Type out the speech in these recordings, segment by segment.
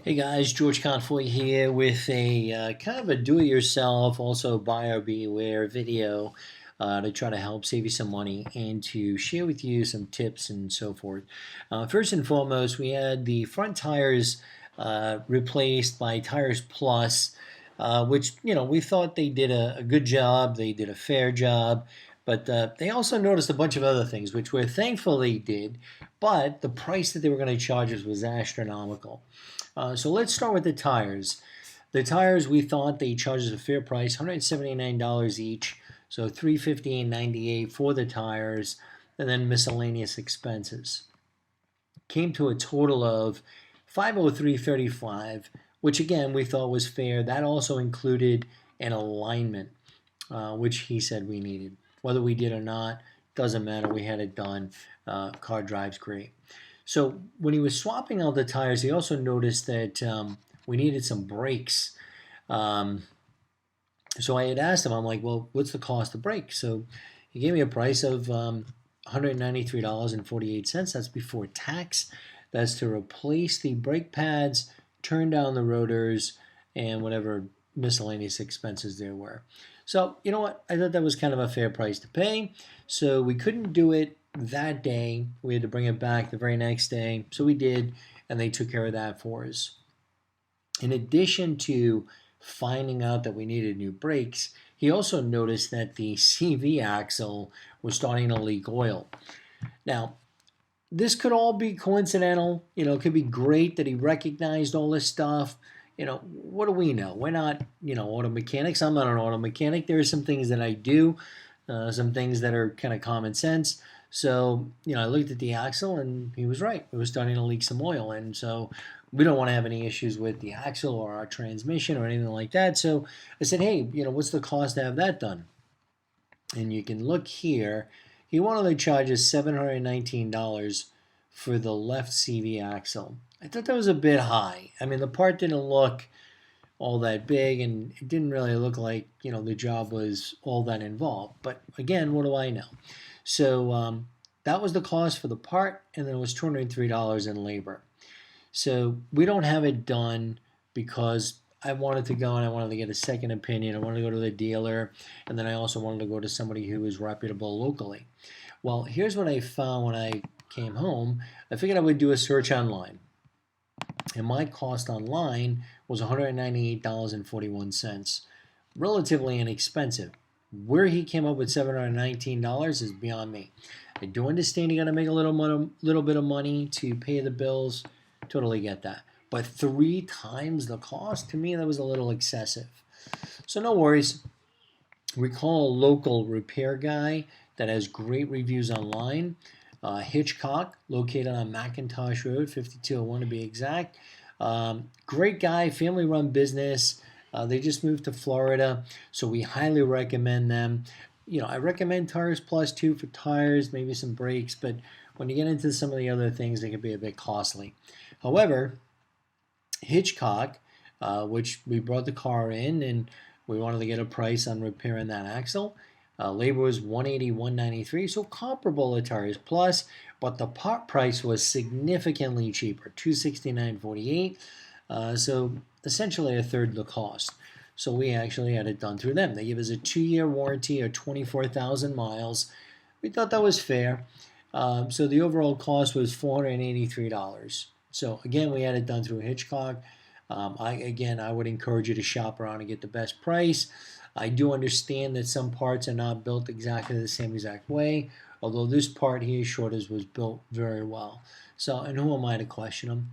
Hey guys, George Confoy here with a kind of a do-it-yourself, also buyer beware video to try to help save you some money and to share with you some tips and so forth. First and foremost, we had the front tires replaced by Tiresplus, which we thought they did a good job. They did a fair job. But they also noticed a bunch of other things, which we're thankful they did, but the price that they were going to charge us was astronomical. So let's start with the tires. The tires, we thought they charged us a fair price, $179 each, so $358.98 for the tires, and then miscellaneous expenses. Came to a total of $503.35, which again we thought was fair. That also included an alignment, which he said we needed. Whether we did or not, doesn't matter. We had it done. Car drives great. So when he was swapping out the tires, he also noticed that we needed some brakes. Um, so I had asked him, I'm like, well, what's the cost of brakes? So he gave me a price of $193.48. That's before tax. That's to replace the brake pads, turn down the rotors, and whatever miscellaneous expenses there were. So, you know what? I thought that was kind of a fair price to pay. So we couldn't do it that day. We had to bring it back the very next day. So we did, and they took care of that for us. In addition to finding out that we needed new brakes, he also noticed that the CV axle was starting to leak oil. Now, this could all be coincidental. It could be great that he recognized all this stuff. What do we know? We're not, auto mechanics. I'm not an auto mechanic. There are some things that I do, some things that are kind of common sense. So, I looked at the axle and he was right. It was starting to leak some oil. And so we don't want to have any issues with the axle or our transmission or anything like that. So I said, hey, what's the cost to have that done? And you can look here. He wanted to charge us $719 for the left CV axle. I thought that was a bit high. I mean, the part didn't look all that big, and it didn't really look like the job was all that involved. But again, what do I know? So that was the cost for the part, and then it was $203 in labor. So we don't have it done because I wanted to go and I wanted to get a second opinion. I wanted to go to the dealer, and then I also wanted to go to somebody who was reputable locally. Well, here's what I found when I came home. I figured I would do a search online, and my cost online was $198.41, relatively inexpensive. Where he came up with $719 is beyond me. I do understand you got to make a little bit of money to pay the bills. Totally get that. But 3 times the cost, to me, that was a little excessive. So no worries. We call a local repair guy that has great reviews online. Hitchcock, located on McIntosh Road, 5201 to be exact. Great guy, family run business. They just moved to Florida, so we highly recommend them. I recommend Tiresplus too for tires, maybe some brakes, but when you get into some of the other things, they can be a bit costly. However, Hitchcock, which we brought the car in and we wanted to get a price on repairing that axle. Labor was $181.93, so comparable to Tiresplus, but the part price was significantly cheaper, $269.48. So essentially a third of the cost. So we actually had it done through them. They give us a 2-year warranty or 24,000 miles. We thought that was fair. So the overall cost was $483. So again, we had it done through Hitchcock. I would encourage you to shop around and get the best price. I do understand that some parts are not built exactly the same exact way, although this part he assured us was built very well. So, and who am I to question him?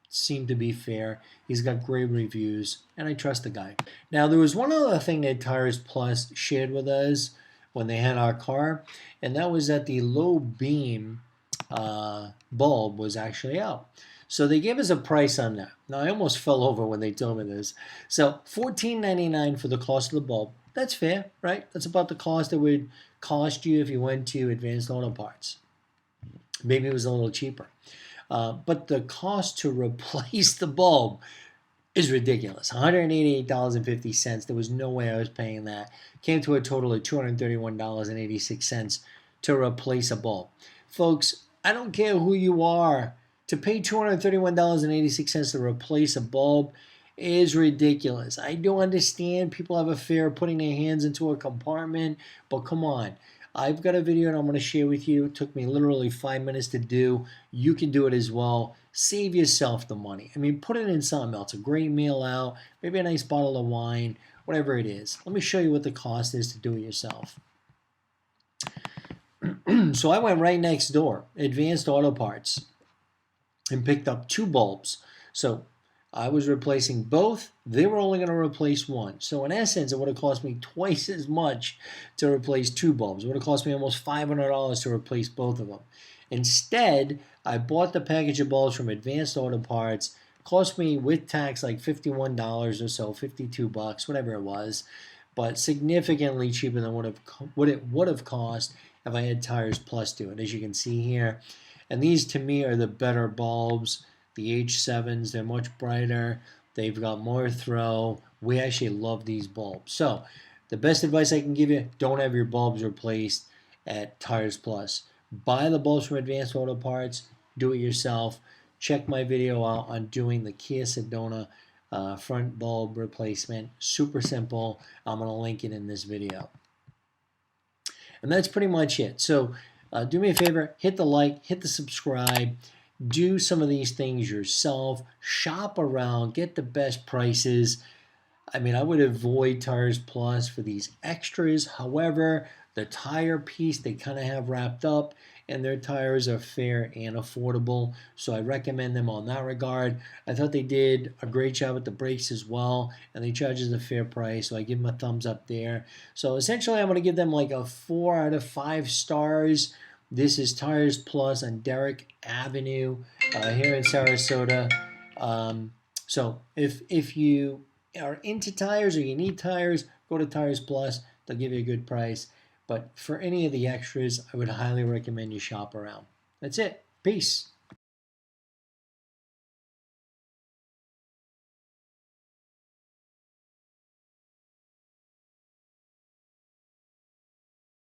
Seemed to be fair. He's got great reviews, and I trust the guy. Now, there was one other thing that Tiresplus shared with us when they had our car, and that was that the low beam bulb was actually out. So they gave us a price on that. Now I almost fell over when they told me this. So $14.99 for the cost of the bulb. That's fair, right? That's about the cost it would cost you if you went to Advanced Auto Parts. Maybe it was a little cheaper. But the cost to replace the bulb is ridiculous. $188.50. There was no way I was paying that. Came to a total of $231.86 to replace a bulb. Folks, I don't care who you are. To pay $231.86 to replace a bulb is ridiculous. I do understand people have a fear of putting their hands into a compartment, but come on. I've got a video that I'm going to share with you. It took me literally 5 minutes to do. You can do it as well. Save yourself the money. I mean, put it in something else. A great meal out, maybe a nice bottle of wine, whatever it is. Let me show you what the cost is to do it yourself. So I went right next door, Advanced Auto Parts, and picked up 2 bulbs. So I was replacing both. They were only going to replace one. So in essence, it would have cost me twice as much to replace 2 bulbs. It would have cost me almost $500 to replace both of them. Instead, I bought the package of bulbs from Advanced Auto Parts. Cost me with tax like $51 or so, 52 bucks, whatever it was, but significantly cheaper than what it would have cost if I had Tiresplus do it, as you can see here. And these to me are the better bulbs. The H7s, they're much brighter. They've got more throw. We actually love these bulbs. So the best advice I can give you, don't have your bulbs replaced at Tiresplus. Buy the bulbs from Advanced Auto Parts. Do it yourself. Check my video out on doing the Kia Sedona front bulb replacement. Super simple. I'm going to link it in this video. And that's pretty much it. So do me a favor, hit the like, hit the subscribe, do some of these things yourself, shop around, get the best prices. I mean, I would avoid Tiresplus for these extras. However, the tire piece they kind of have wrapped up, and their tires are fair and affordable, so I recommend them on that regard. I thought they did a great job with the brakes as well, and they charge us a fair price, so I give them a thumbs up there. So essentially, I'm going to give them like a 4 out of 5 stars. This is Tiresplus on Derrick Avenue here in Sarasota. So if you are into tires or you need tires, go to Tiresplus. They'll give you a good price. But for any of the extras, I would highly recommend you shop around. That's it. Peace.